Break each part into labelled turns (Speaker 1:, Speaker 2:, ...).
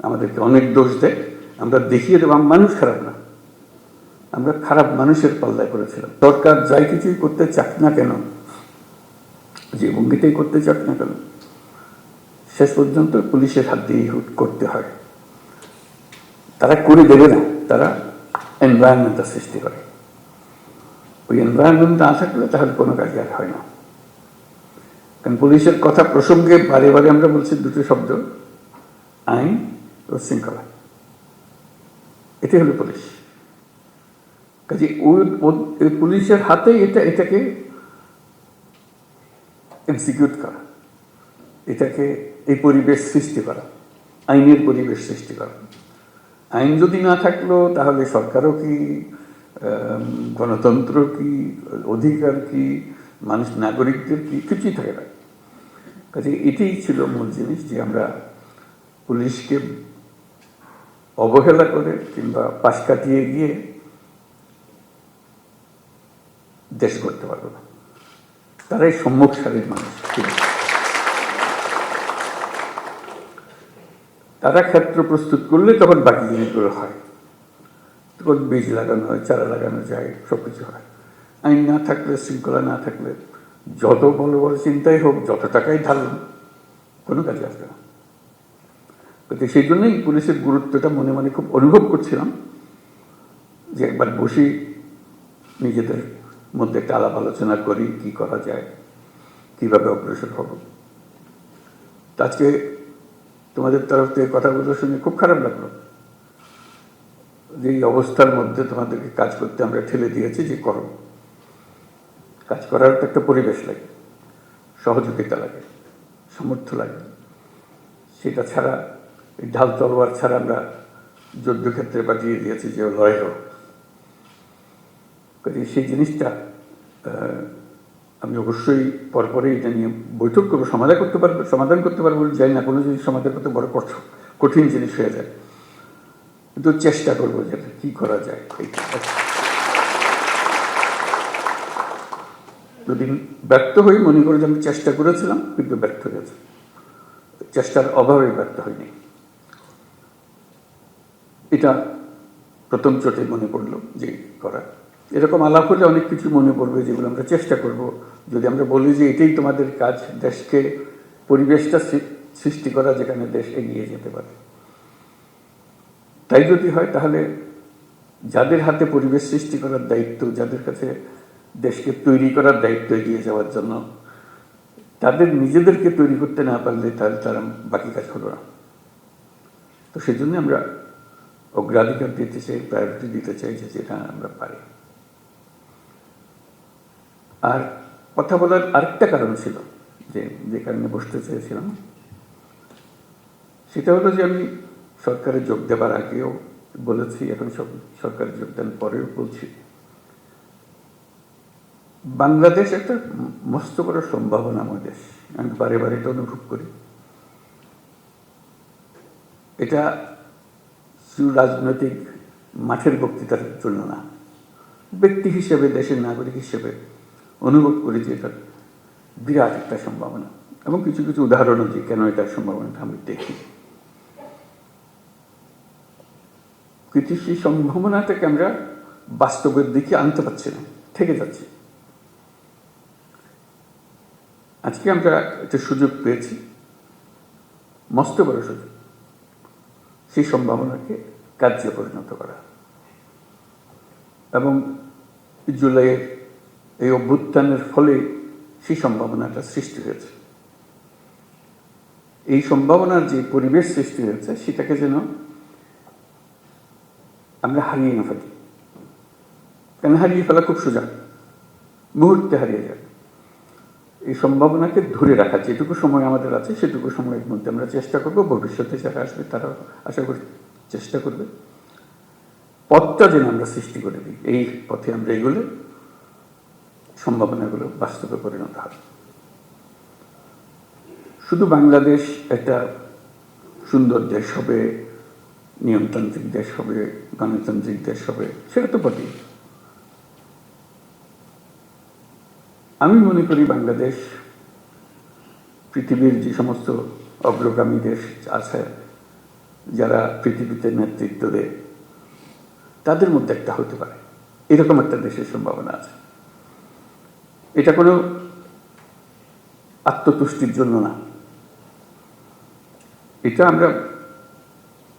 Speaker 1: আমাদেরকে অনেক দোষ দেয়, আমরা দেখিয়ে দেবো মানুষ খারাপ না, আমরা খারাপ মানুষের পাল্লায় পড়েছিলাম। সরকার যাই কিছুই করতে চাক না কেন, যে ভঙ্গিতেই করতে চাক না কেন, শেষ পর্যন্ত পুলিশের হাত দিয়ে করতে হয়। তারা করে দেবে না, তারা এনভায়রনমেন্টটা সৃষ্টি করে। ওই এনভায়রনমেন্ট না থাকলে তাহলে কোনো কাজই আর হয় না। কারণ পুলিশের কথা প্রসঙ্গে বারে বারে আমরা বলছি দুটো শব্দ, আইন ও শৃঙ্খলা। এটাই হলো পুলিশ। কাজে ওই পুলিশের হাতে এটাকে এক্সিকিউট করা, এটাকে এই পরিবেশ সৃষ্টি করা, আইনের পরিবেশ সৃষ্টি করা। আইন যদি না থাকলো তাহলে সরকারও কি, গণতন্ত্র কি, অধিকার কি, মানুষ নাগরিকদের কি, কিছুই থাকে না। কাজে এটাই ছিল মূল জিনিস, যে আমরা পুলিশকে অবহেলা করে কিংবা পাশ কাটিয়ে গিয়ে দেশ করতে পারবো না। তারাই সম্মুখ সারির মানুষ। তারা ক্ষেত্র প্রস্তুত করলে তখন বাকি জিনিসগুলো হয়, তখন বীজ লাগানো হয়, চারা লাগানো যায়, সবকিছু হয়। আইন না থাকলে, শৃঙ্খলা না থাকলে যত বড় বড় চিন্তাই হোক, যত টাকাই ঢালুন, কোনো কাজে আসবে না। কিন্তু সেই জন্যই পুলিশের গুরুত্বটা মনে মনে খুব অনুভব করছিলাম, যে একবার বসি নিজেদের মধ্যে একটা আলাপ আলোচনা করি, কি করা যায়, কিভাবে অগ্রসর হব। আজকে তোমাদের তরফ থেকে কথাগুলো শুনে খুব খারাপ লাগলো, যে এই অবস্থার মধ্যে তোমাদেরকে কাজ করতে আমরা ঠেলে দিয়েছি, যে করো। কাজ করার তো একটা পরিবেশ লাগে, সহযোগিতা লাগে, সামর্থ্য লাগে। সেটা ছাড়া, এই ঢাল তলোয়ার ছাড়া আমরা যুদ্ধক্ষেত্রে পাঠিয়ে দিয়েছি যে লড়াই হোক। সেই জিনিসটা আমি অবশ্যই পরপরে এটা নিয়ে বৈঠক করবো, সমাধান করতে পারবো যাই না, কোনো জিনিস সমাধান করতে বড় কঠিন জিনিস হয়ে যায়, কিন্তু চেষ্টা করবো যে কি করা যায়। যদি ব্যর্থ হই, মনে করে যে আমি চেষ্টা করেছিলাম কিন্তু ব্যর্থ হয়েছে, চেষ্টার অভাবে ব্যর্থ হয়নি। এটা প্রথম চোটে মনে পড়লো যে করা। এরকম আলাপ হলে অনেক কিছু মনে পড়বে, যেগুলো আমরা চেষ্টা করব। যদি আমরা বলি যে এটাই তোমাদের কাজ, দেশকে পরিবেশটা সৃষ্টি করা যেখানে দেশ এগিয়ে যেতে পারে, তাই যদি হয়, তাহলে যাদের হাতে পরিবেশ সৃষ্টি করার দায়িত্ব, যাদের কাছে দেশকে তৈরি করার দায়িত্ব এগিয়ে যাওয়ার জন্য, তাদের নিজেদেরকে তৈরি করতে না পারলে তাহলে তারা বাকি কাজ হলো না। তো সেই জন্য আমরা অগ্রাধিকার দিতে চাই, প্রায়োরিটি দিতে চাই যে যেটা আমরা পারি। আর কথা বলার আরেকটা কারণ ছিল, যে কারণে বসতে চেয়েছিলাম, সেটা হলো যে আমি সরকারে যোগ দেবার আগেও বলেছি, এখন সরকারে যোগদান পরেও বলছি, বাংলাদেশ একটা মস্ত বড় সম্ভাবনাময় দেশ। আমি বারে বারে এটা অনুভব করি। এটা শুধু রাজনৈতিক মাঠের বক্তৃতার জন্য না, ব্যক্তি হিসেবে, দেশের নাগরিক হিসেবে অনুভব করি যে এটা বিরাট একটা সম্ভাবনা। এবং কিছু কিছু উদাহরণও যে কেন এটার সম্ভাবনাটা আমি দেখি। কিন্তু সেই সম্ভাবনাটাকে আমরা বাস্তবের দিকে আনতে পারছি না, থেকে যাচ্ছি। আজকে আমরা একটা সুযোগ পেয়েছি, মস্ত বড় সুযোগ, সেই সম্ভাবনাকে কার্যে পরিণত করা। এবং জুলাইয়ের এই অভ্যুত্থানের ফলে সেই সম্ভাবনাটা সৃষ্টি হয়েছে। এই সম্ভাবনার যে পরিবেশ সৃষ্টি হয়েছে, সেটাকে যেন আমরা হারিয়ে না ফেলি। কেন হারিয়ে ফেলা খুব সোজা, মুহূর্তে হারিয়ে যাবে। এই সম্ভাবনাকে ধরে রাখা, যেটুকু সময় আমাদের আছে সেটুকু সময়ের মধ্যে আমরা চেষ্টা করব। ভবিষ্যতে যারা আসবে তারা আশা করি চেষ্টা করবে। পথটা যেন আমরা সৃষ্টি করে দিই, এই পথে আমরা এগুলো সম্ভাবনাগুলো বাস্তবে পরিণত হবে। শুধু বাংলাদেশ একটা সুন্দর দেশ হবে, নিয়মতান্ত্রিক দেশ হবে, গণতান্ত্রিক দেশ হবে, সেটা তো বটেই। আমি মনে করি বাংলাদেশ পৃথিবীর যে সমস্ত অগ্রগামী দেশ আছে যারা পৃথিবীতে নেতৃত্ব দেয় তাদের মধ্যে একটা হতে পারে, এরকম একটা দেশের সম্ভাবনা আছে। এটা কোনো আত্মতুষ্টির জন্য না, এটা আমরা,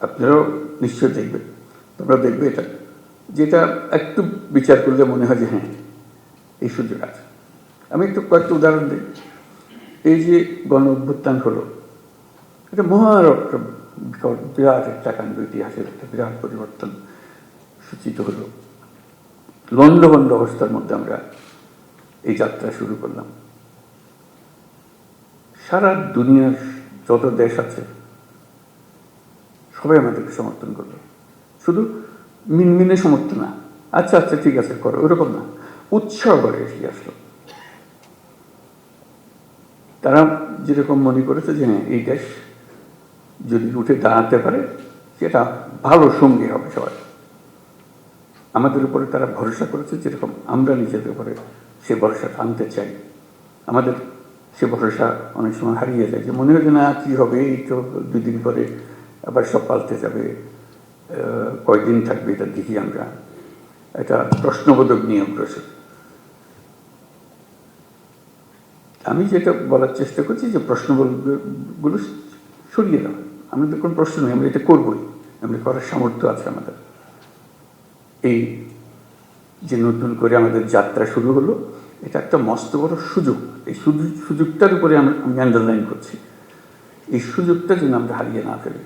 Speaker 1: আপনারাও নিশ্চয় দেখবেন, তোমরা দেখবে এটা, যেটা একটু বিচার করলে মনে হয় যে হ্যাঁ এই সুযোগ আছে। আমি একটু কয়েকটা উদাহরণ দিই। এই যে গণ অভ্যুত্থান হলো, এটা বিরাট একটা কাণ্ড, ইতিহাসের একটা বিরাট পরিবর্তন সূচিত হলো। লন্ডভন্ড অবস্থার মধ্যে আমরা এই যাত্রা শুরু করলাম। সারা দুনিয়ার যত দেশ আছে সবাই আমাদেরকে সমর্থন করলো। শুধু মিনমিনে সমর্থন না, আচ্ছা আচ্ছা ঠিক আছে করো, ওরকম না, উৎসাহ করে এসে আসলো। তারা যেরকম মনে করেছে যে হ্যাঁ এই দেশ যদি উঠে দাঁড়াতে পারে সেটা ভালো সঙ্গী হবে সবাই। আমাদের উপরে তারা ভরসা করেছে, যেরকম আমরা নিজেদের উপরে সে ভরসা আনতে চাই। আমাদের সে ভরসা অনেক সময় হারিয়ে যায়, যে মনে হয় যে না কী হবে, এই তো 2 দিন পরে আবার সব পাল্টে যাবে, কয়দিন থাকবে এটা দেখি আমরা। এটা প্রশ্নবোধক নিয়ে অগ্রসর। আমি যেটা বলার চেষ্টা করছি যে প্রশ্নগুলো সরিয়ে দেওয়া, আমাদের কোনো প্রশ্ন নেই, আমরা এটা করবই, আমরা করার সামর্থ্য আছে আমাদের। এই যে নতুন করে আমাদের যাত্রা শুরু হলো, এটা একটা মস্ত বড় সুযোগ। এই সুযোগটার উপরে আমি আন্ডারলাইন করছি, এই সুযোগটা যেন আমরা হারিয়ে না ফেলি।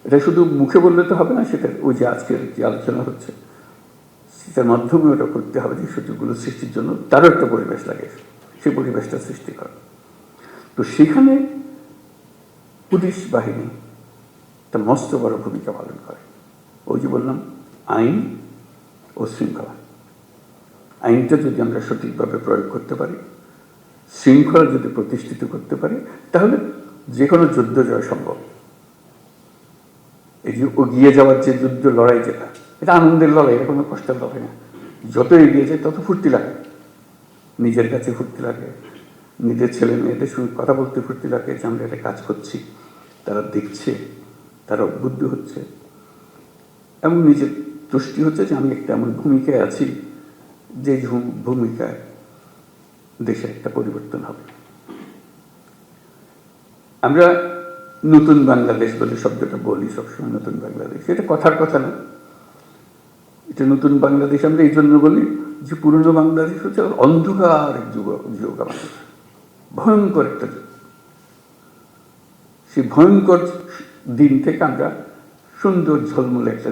Speaker 1: এটা শুধু মুখে বললে তো হবে না, সেটা ওই যে আজকের যে আলোচনা হচ্ছে সেটার মাধ্যমে ওটা করতে হবে, যে সুযোগগুলো সৃষ্টির জন্য তারও একটা পরিবেশ লাগে, সেই পরিবেশটা সৃষ্টি করা। তো সেখানে পুলিশ বাহিনী একটা মস্ত বড় ভূমিকা পালন করে। ওই যে বললাম আইন ও শৃঙ্খলা, আইনটা যদি আমরা সঠিকভাবে প্রয়োগ করতে পারি, শৃঙ্খলা যদি প্রতিষ্ঠিত করতে পারি, তাহলে যে কোনো যুদ্ধ জয় সম্ভব। এই যে এগিয়ে যাওয়ার যে যুদ্ধ লড়াই, যেটা এটা আনন্দের লড়াই, এটা কোনো কষ্টের লড়াই না। যত এগিয়ে যায় তত ফুর্তি লাগে, নিজের কাছে ফুর্তি লাগে, নিজের ছেলে মেয়েদের সঙ্গে কথা বলতে ফুর্তি লাগে যে আমরা একটা কাজ করছি, তারা দেখছে, তারা উদ্বুদ্ধ হচ্ছে, এবং নিজের তুষ্টি হচ্ছে যে আমি একটা এমন ভূমিকায় আছি যে ভূমিকায় দেশে একটা পরিবর্তন হবে। আমরা নতুন বাংলাদেশ বলে শব্দটা বলি সবসময়, নতুন বাংলাদেশ, এটা কথার কথা না। এটা নতুন বাংলাদেশ আমরা এই জন্য বলি যে পুরনো বাংলাদেশ হচ্ছে অন্ধকার এক যুগ, আমাদের ভয়ঙ্কর একটা যুগ। সেই ভয়ঙ্কর দিন থেকে আমরা সুন্দর ঝলমলে একটা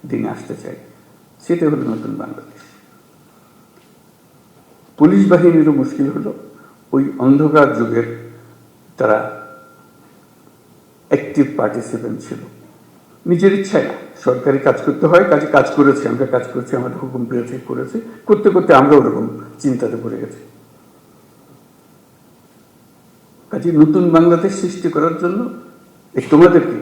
Speaker 1: দিনে আসতে চাই, সেটা হলো নতুন বাংলাদেশ। পুলিশ বাহিনীরও মুশকিল হলো ওই অন্ধকার যুগের তারা অ্যাক্টিভ পার্টিসিপেন্ট ছিল, নিজের ইচ্ছায় না, সরকারি কাজ করতে হয়, কাজে কাজ করেছে, আমরা কাজ করছি, আমাদের হুকুম পেয়েছে, করেছে, করতে করতে আমরা ওরকম চিন্তাতে পড়ে গেছি। কাজে নতুন বাংলাদেশ সৃষ্টি করার জন্য তোমাদেরকে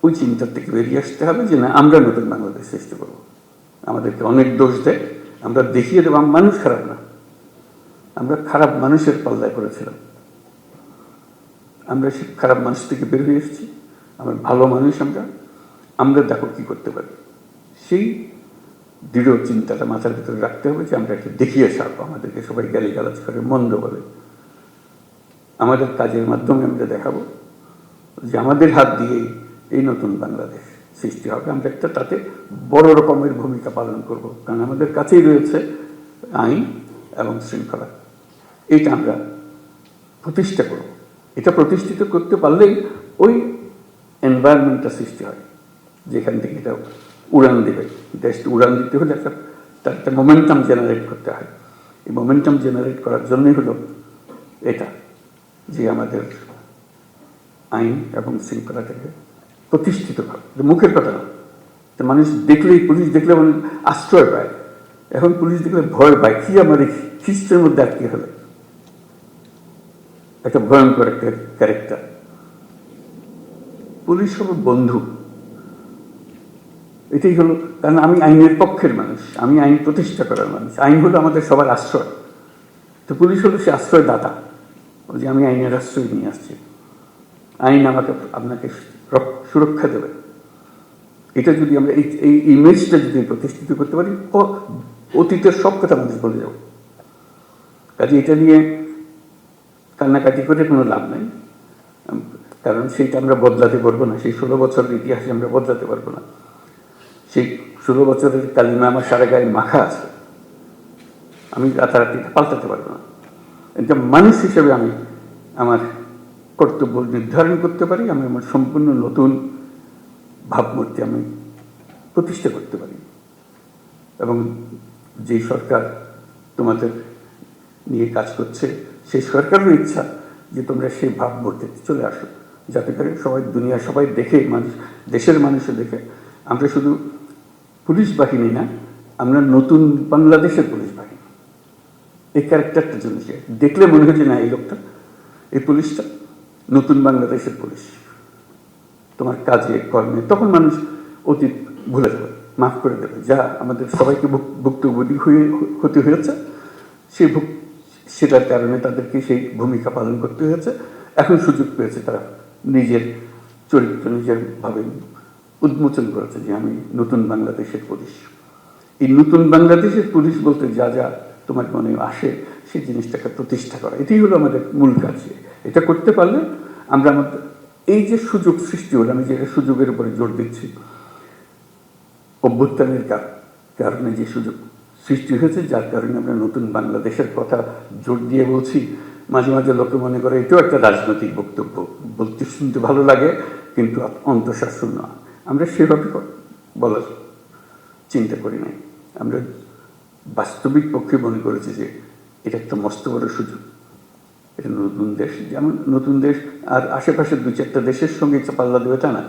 Speaker 1: ওই চিন্তার থেকে বেরিয়ে আসতে হবে যে না আমরা নতুন বাংলাদেশ সৃষ্টি করব। আমাদেরকে অনেক দোষ দেয়, আমরা দেখিয়ে দেবো মানুষ খারাপ না, আমরা খারাপ মানুষের পাল্লায় করেছিলাম, আমরা সে খারাপ মানুষ থেকে বের হয়ে এসেছি, আমরা ভালো মানুষ, আমরা দেখো কি করতে পারি। সেই দৃঢ় চিন্তাটা মাথার ভিতরে রাখতে হবে যে আমরা একটা দেখিয়ে ছাড়বো। আমাদেরকে সবাই গালিগালাজ করে, মন্দ বলে, আমাদের কাজের মাধ্যমে আমরা দেখাবো যে আমাদের হাত দিয়েই এই নতুন বাংলাদেশ সৃষ্টি হবে। আমরা একটা তাতে বড় রকমের ভূমিকা পালন করব, কারণ আমাদের কাছেই রয়েছে আইন এবং শৃঙ্খলা। এইটা আমরা প্রতিষ্ঠা করব। এটা প্রতিষ্ঠিত করতে পারলেই ওই এনভায়রনমেন্টটা সৃষ্টি হয় যেখান থেকে এটা উড়ান দেবে। দেশটা উড়ান দিতে হলে তার একটা মোমেন্টাম জেনারেট করতে হয়। এই মোমেন্টাম জেনারেট করার জন্যই হলো এটা যে আমাদের আইন এবং শৃঙ্খলাটাকে প্রতিষ্ঠিত ভাবে, মুখের কথা না। মানুষ দেখলেই, পুলিশ দেখলে মানুষ আশ্রয় পায়, এখন পুলিশ দেখলে ভয় পায়, কি আমার এই খ্রিস্টের মধ্যে আটকে হলে, একটা ভয়ঙ্কর একটা ক্যারেক্টার। পুলিশ হলো বন্ধু, এটাই হলো, কারণ আমি আইনের পক্ষের মানুষ, আমি আইন প্রতিষ্ঠা করার মানুষ, আইন হলো আমাদের সবার আশ্রয়। তো পুলিশ হলো সে আশ্রয়দাতা, যে আমি আইনের আশ্রয় নিয়ে আসছি। আইন আপনাকে সুরক্ষা দেবে। এটা যদি আমরা এই ইমেজটা যদি প্রতিষ্ঠিত করতে পারি, অতীতের সব কথা মানুষ বলে যাব। কাজে এটা নিয়ে কান্নাকাটি করে কোনো লাভ নাই, কারণ সেইটা আমরা বদলাতে পারবো না। সেই 16 বছরের ইতিহাসে আমরা বদলাতে পারবো না। সেই 16 বছরের কালিমা আমার সারা গায়ে মাখা আছে, আমি রাতারাতি পাল্টাতে পারবো না। এটা মানুষ হিসেবে আমি আমার কর্তব্য নির্ধারণ করতে পারি, আমি আমার সম্পূর্ণ নতুন ভাবমূর্তি আমি প্রতিষ্ঠা করতে পারি। এবং যেই সরকার তোমাদের নিয়ে কাজ করছে, সেই সরকারের ইচ্ছা যে তোমরা সেই ভাবমূর্তিতে চলে আসো, যাতে করে সবাই দুনিয়া সবাই দেখে, মানুষ দেশের মানুষও দেখে আমরা শুধু পুলিশ বাহিনী না, আমরা নতুন বাংলাদেশের পুলিশ বাহিনী। এই ক্যারেক্টারটা জন্য দেখলে মনে হয় যে না, এই লোকটা, এই পুলিশটা নতুন বাংলাদেশের পুলিশ। তোমার কাজে কর্মে তখন মানুষ অতীত ভুলে যাবে, মাফ করে দেবে, যা আমাদের সবাইকে ভুক্তভোগী হতে হয়েছে, সেটার কারণে তাদেরকে সেই ভূমিকা পালন করতে হয়েছে। এখন সুযোগ পেয়েছে, তারা নিজের চরিত্র নিজের ভাবে উন্মোচন করেছে যে আমি নতুন বাংলাদেশের পুলিশ। এই নতুন বাংলাদেশের পুলিশ বলতে যা যা তোমার মনে আসে, সেই জিনিসটাকে প্রতিষ্ঠা করা, এটাই হলো আমাদের মূল কাজ। এটা করতে পারলে আমরা আমাদের এই যে সুযোগ সৃষ্টি হলো, আমি যে সুযোগের উপরে জোর দিচ্ছি, অভ্যুত্থানের কারণে যে সুযোগ সৃষ্টি হয়েছে, যার কারণে আমরা নতুন বাংলাদেশের কথা জোর দিয়ে বলছি। মাঝে মাঝে লোকে মনে করে এটাও একটা রাজনৈতিক বক্তব্য, বলতে শুনতে ভালো লাগে কিন্তু অন্তঃশাসন না। আমরা সেভাবে বলার চিন্তা করি নাই। আমরা বাস্তবিক পক্ষে মনে করেছি যে এটা একটা মস্ত বড় সুযোগ। এটা নতুন দেশ, যেমন নতুন দেশ আর আশেপাশের 2-4টা দেশের সঙ্গে পাল্লা দেবে তা না।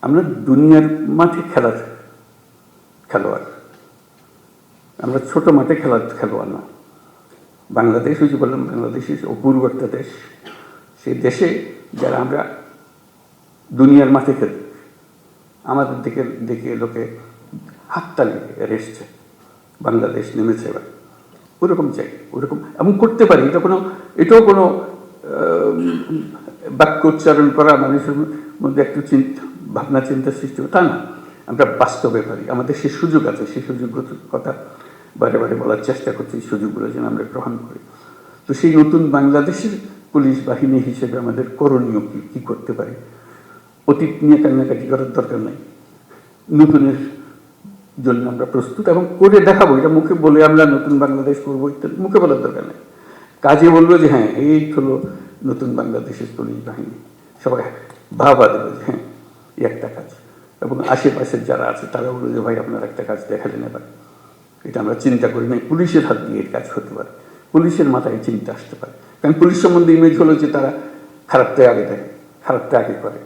Speaker 1: আমরা দুনিয়ার মাঠে খেলোয়াড়, আমরা ছোট মাঠে খেলোয়াড় না। বাংলাদেশ, ওই যে বললাম, বাংলাদেশ অপূর্ব একটা দেশ। সেই দেশে যারা আমরা দুনিয়ার মাঠে খেলি, আমাদের দেখে লোকে হাততালি এসছে, বাংলাদেশ নেমেছে এবার। ওরকম চাই, ওরকম এমন করতে পারি। এটাও কোনো বাক্য উচ্চারণ করা মানুষের মধ্যে একটু ভাবনা চিন্তা সৃষ্টি তা না। আমরা বাস্তবে পারি, আমাদের সেই সুযোগ আছে। সেই সুযোগের কথা বারে বারে বলার চেষ্টা করছি, এই সুযোগগুলো যেন আমরা গ্রহণ করি। তো সেই নতুন বাংলাদেশের পুলিশ বাহিনী হিসেবে আমাদের করণীয় কি করতে পারি? অতীত নিয়ে কান্নাকাটি করার দরকার নেই, নতুনের জন্য আমরা প্রস্তুত এবং করে দেখাবো। এটা মুখে বলে আমরা নতুন বাংলাদেশ করবো ইত্যাদি মুখে বলার দরকার নেই, কাজে বলবো যে হ্যাঁ এই হলো নতুন বাংলাদেশের পুলিশ বাহিনী। সবাই ভাবা দেবে যে হ্যাঁ এই একটা কাজ, এবং আশেপাশের যারা আছে তারা বললো যে ভাই আপনার একটা কাজ দেখালেন এবার। এটা আমরা চিন্তা করি নাই, পুলিশের হাত দিয়ে এই কাজ হতে পারে, পুলিশের মাথায় চিন্তা আসতে পারে। কারণ পুলিশ সম্বন্ধে ইমেজ হলো যে তারা খারাপটাই আগে দেয়, খারাপটা আগে করে।